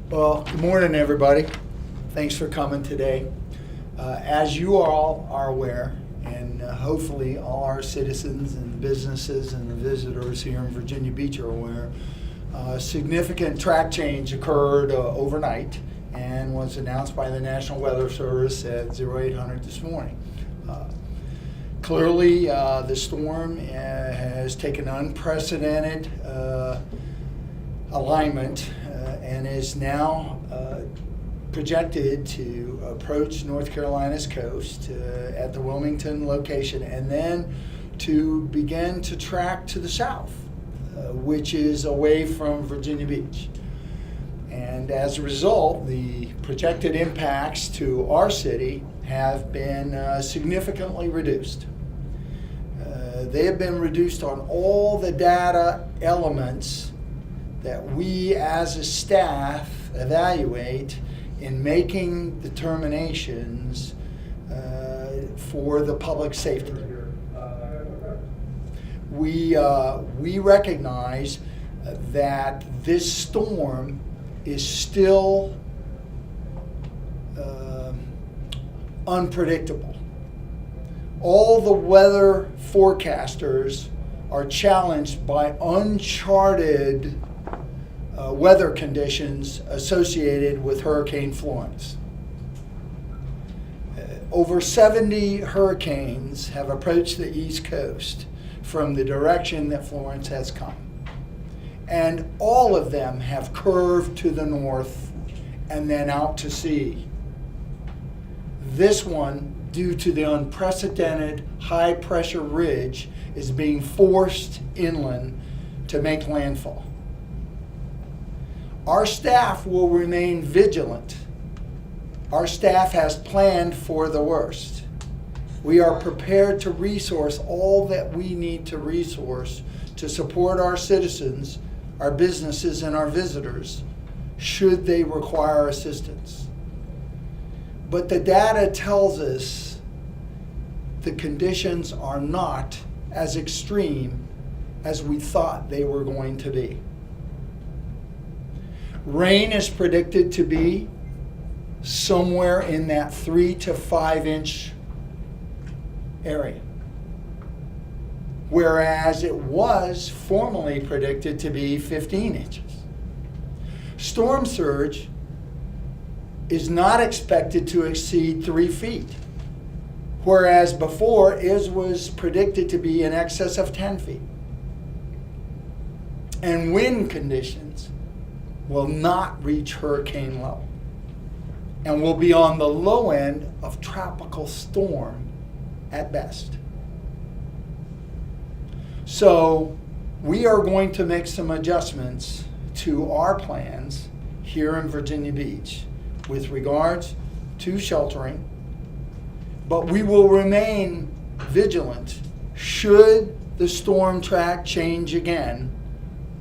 Well, good morning, everybody. Thanks for coming today. As you all are aware, and hopefully all our citizens and businesses and the visitors here in Virginia Beach are aware, a significant track change occurred overnight and was announced by the National Weather Service at 0800 this morning. Clearly, the storm has taken unprecedented alignment and is now projected to approach North Carolina's coast at the Wilmington location and then to begin to track to the south, which is away from Virginia Beach. And as a result, the projected impacts to our city have been significantly reduced. They have been reduced on all the data elements that we as a staff evaluate in making determinations for the public safety. We recognize that this storm is still unpredictable. All the weather forecasters are challenged by uncharted weather conditions associated with Hurricane Florence. Over 70 hurricanes have approached the East Coast from the direction that Florence has come. And all of them have curved to the north and then out to sea. This one, due to the unprecedented high pressure ridge, is being forced inland to make landfall. Our staff will remain vigilant. Our staff has planned for the worst. We are prepared to resource all that we need to resource to support our citizens, our businesses, and our visitors should they require assistance. But the data tells us the conditions are not as extreme as we thought they were going to be. Rain is predicted to be somewhere in that 3 to 5 inch area, whereas it was formerly predicted to be 15 inches. Storm surge is not expected to exceed 3 feet, whereas before it was predicted to be in excess of 10 feet. And wind conditions will not reach hurricane level and will be on the low end of tropical storm at best. So we are going to make some adjustments to our plans here in Virginia Beach with regards to sheltering, but we will remain vigilant should the storm track change again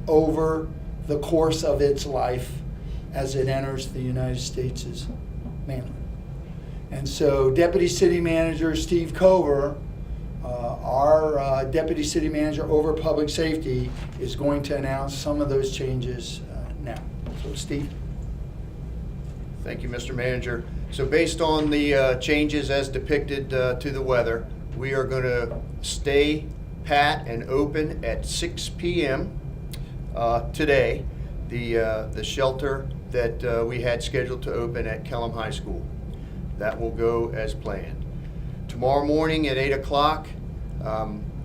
over the course of its life as it enters the United States' mainland. And so Deputy City Manager Steve Cover, our Deputy City Manager over Public Safety, is going to announce some of those changes now. So Steve. Thank you, Mr. Manager. So based on the changes as depicted to the weather, we are going to stay pat and open at 6 p.m. Today, the shelter that we had scheduled to open at Kellam High School. That will go as planned. Tomorrow morning at 8 o'clock,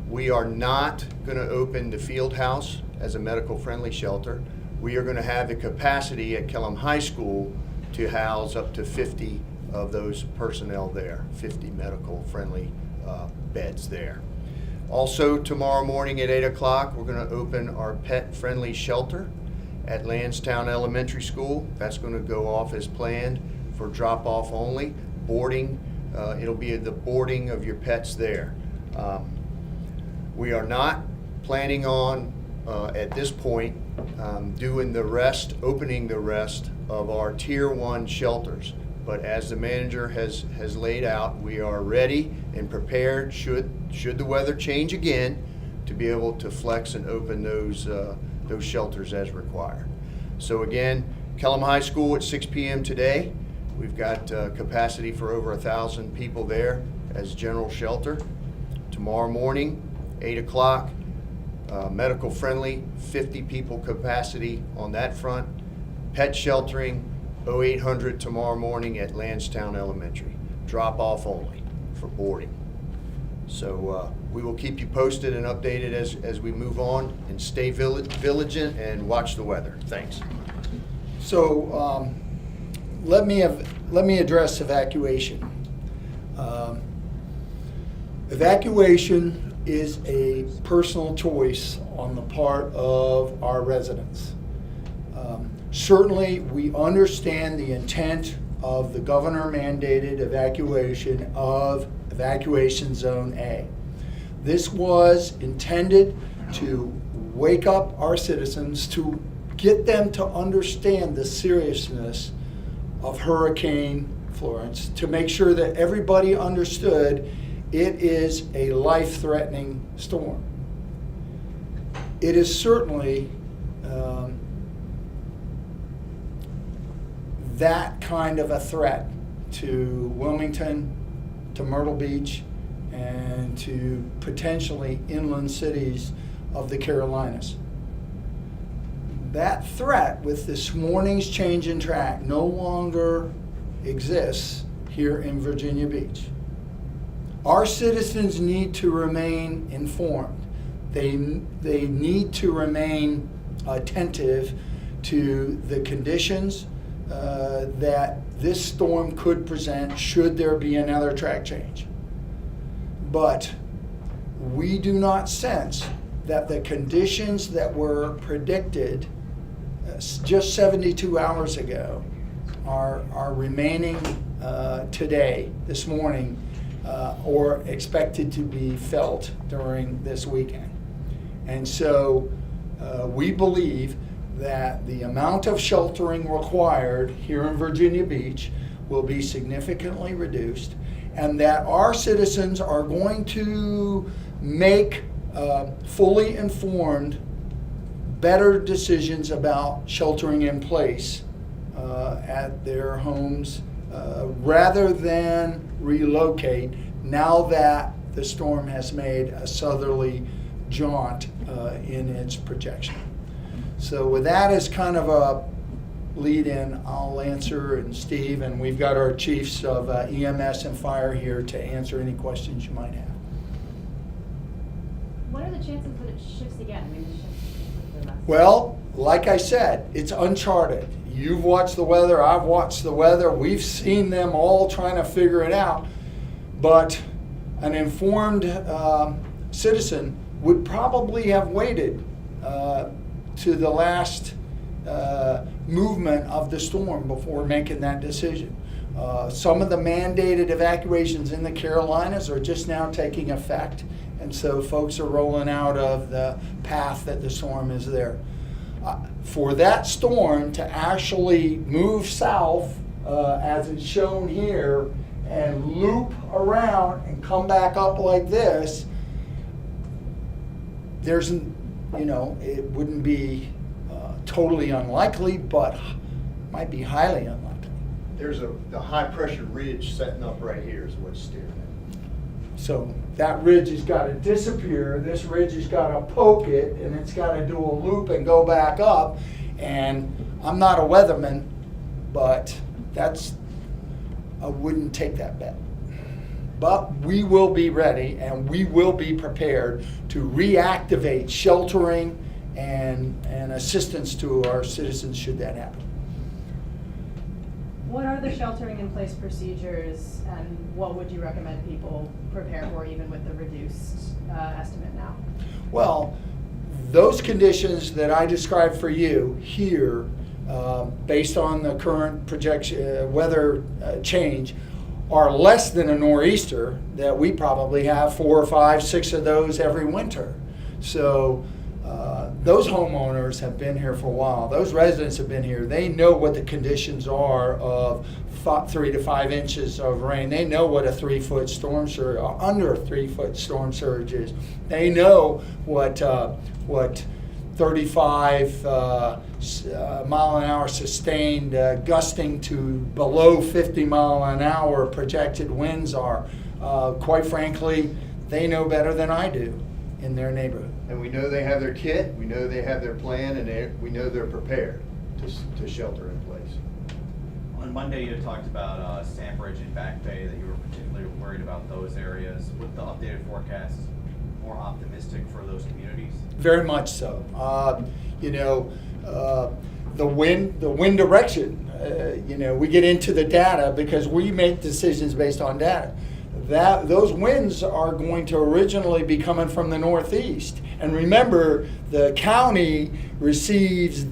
we are not going to open the field house as a medical-friendly shelter. We are going to have the capacity at Kellam High School to house up to 50 of those personnel there, 50 medical-friendly beds there. Also, tomorrow morning at 8 o'clock, we're going to open our pet-friendly shelter at Lansdowne Elementary School. That's going to go off as planned for drop-off only. Boarding, it'll be the boarding of your pets there. We are not planning on, at this point, opening the rest of our Tier 1 shelters. But as the manager has laid out, we are ready and prepared should the weather change again to be able to flex and open those shelters as required. So again, Kellam High School at 6 p.m. today. We've got capacity for over 1,000 people there as general shelter. Tomorrow morning, 8 o'clock, medical friendly, 50 people capacity on that front. Pet sheltering, 0800 tomorrow morning at Lansdowne Elementary. Drop off only for boarding. So we will keep you posted and updated as we move on, and stay vigilant and watch the weather. Thanks. So let me address evacuation. Evacuation is a personal choice on the part of our residents. Certainly, we understand the intent of the governor-mandated evacuation of Evacuation Zone A. This was intended to wake up our citizens, to get them to understand the seriousness of Hurricane Florence, to make sure that everybody understood it is a life-threatening storm. It is certainly that kind of a threat to Wilmington, to Myrtle Beach, and to potentially inland cities of the Carolinas. That threat with this morning's change in track no longer exists here in Virginia Beach. Our citizens need to remain informed. They need to remain attentive to the conditions that this storm could present should there be another track change. But we do not sense that the conditions that were predicted just 72 hours ago are remaining today, this morning, or expected to be felt during this weekend. And so we believe that the amount of sheltering required here in Virginia Beach will be significantly reduced, and that our citizens are going to make fully informed, better decisions about sheltering in place at their homes rather than relocate now that the storm has made a southerly jaunt in its projection. So with that as kind of a lead-in, I'll answer, and Steve, and we've got our chiefs of EMS and fire here to answer any questions you might have. What are the chances that it shifts again? I mean, it shifts last Well, like I said, it's uncharted. You've watched the weather, I've watched the weather, we've seen them all trying to figure it out. But an informed citizen would probably have waited to the last movement of the storm before making that decision. Some of the mandated evacuations in the Carolinas are just now taking effect, and so folks are rolling out of the path that the storm is there. For that storm to actually move south, as it's shown here, and loop around and come back up like this, there's, it wouldn't be totally unlikely, but might be highly unlikely. There's the high pressure ridge setting up right here is what's steering it. So that ridge has got to disappear, this ridge has got to poke it, and it's got to do a loop and go back up. And I'm not a weatherman, but I wouldn't take that bet. But we will be ready and we will be prepared to reactivate sheltering and assistance to our citizens should that happen. What are the sheltering in place procedures, and what would you recommend people prepare for, even with the reduced estimate now? Well, those conditions that I described for you here, based on the current projection weather change, are less than a nor'easter that we probably have 4 or 5, 6 of those every winter. So those homeowners have been here for a while. Those residents have been here. They know what the conditions are of 3 to 5 inches of rain. They know what a 3-foot storm surge, or under a 3-foot storm surge is. They know what 35 mile an hour sustained, gusting to below 50 mile an hour projected winds are. Quite frankly, they know better than I do in their neighborhood. And we know they have their kit, we know they have their plan, and we know they're prepared to shelter in place. On Monday, you had talked about Sandbridge and Back Bay, that you were particularly worried about those areas. With the updated forecast, more optimistic for those communities? Very much so. The wind direction, we get into the data because we make decisions based on data. Those winds are going to originally be coming from the northeast. And remember, the county receives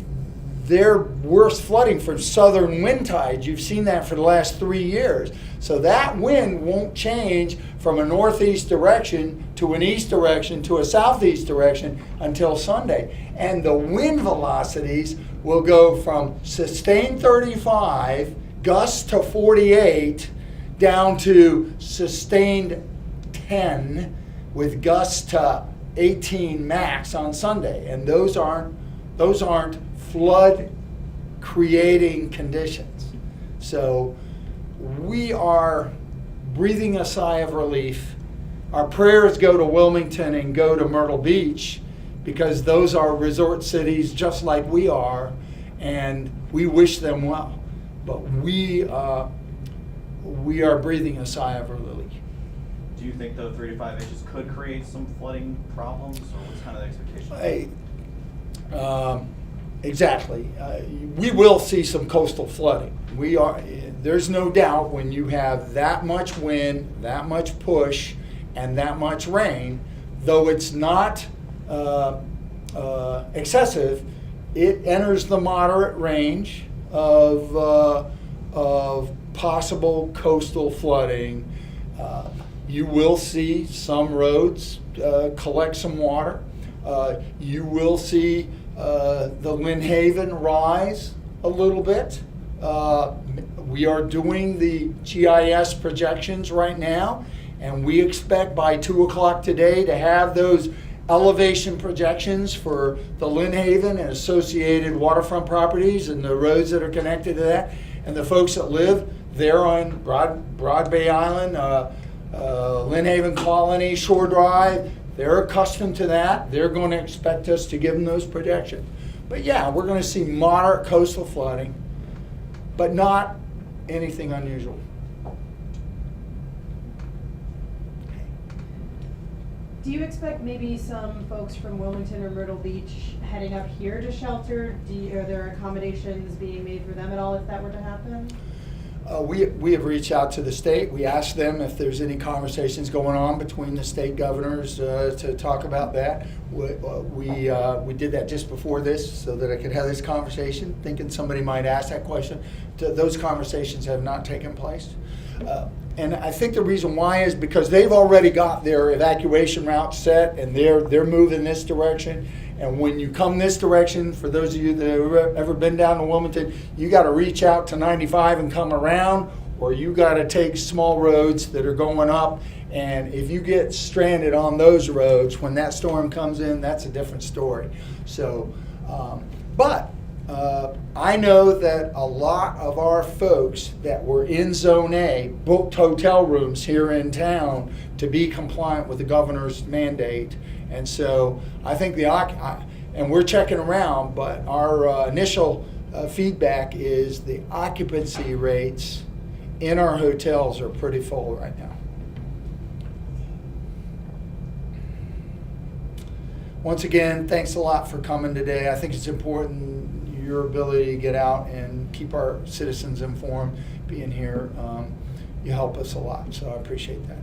their worst flooding from southern wind tides. You've seen that for the last 3 years. So that wind won't change from a northeast direction to an east direction to a southeast direction until Sunday. And the wind velocities will go from sustained 35, gusts to 48, down to sustained 10 with gusts to 18 max on Sunday. And those aren't flood creating conditions. So we are breathing a sigh of relief. Our prayers go to Wilmington and go to Myrtle Beach because those are resort cities just like we are, and we wish them well. But we are breathing a sigh of relief. Do you think the 3 to 5 inches could create some flooding problems, or what's kind of the expectation? Exactly. We will see some coastal flooding. There's no doubt when you have that much wind, that much push, and that much rain, though it's not excessive, it enters the moderate range of possible coastal flooding. You will see some roads collect some water. You will see the Lynn Haven rise a little bit. We are doing the GIS projections right now, and we expect by 2 o'clock today to have those elevation projections for the Lynn Haven and associated waterfront properties and the roads that are connected to that. And the folks that live there on Broad Bay Island, Lynn Haven Colony, Shore Drive, they're accustomed to that. They're going to expect us to give them those projections. But yeah, we're going to see moderate coastal flooding, but not anything unusual. Do you expect maybe some folks from Wilmington or Myrtle Beach heading up here to shelter? Are there accommodations being made for them at all if that were to happen? We have reached out to the state. We asked them if there's any conversations going on between the state governors to talk about that. We did that just before this so that I could have this conversation, thinking somebody might ask that question. Those conversations have not taken place. And I think the reason why is because they've already got their evacuation route set and they're moving this direction. And when you come this direction, for those of you that have ever been down to Wilmington, you got to reach out to 95 and come around, or you got to take small roads that are going up. And if you get stranded on those roads, when that storm comes in, that's a different story. So, I know that a lot of our folks that were in Zone A booked hotel rooms here in town to be compliant with the governor's mandate. And so I think and we're checking around, but our initial feedback is the occupancy rates in our hotels are pretty full right now. Once again, thanks a lot for coming today. I think it's important, your ability to get out and keep our citizens informed, being here. You help us a lot, so I appreciate that.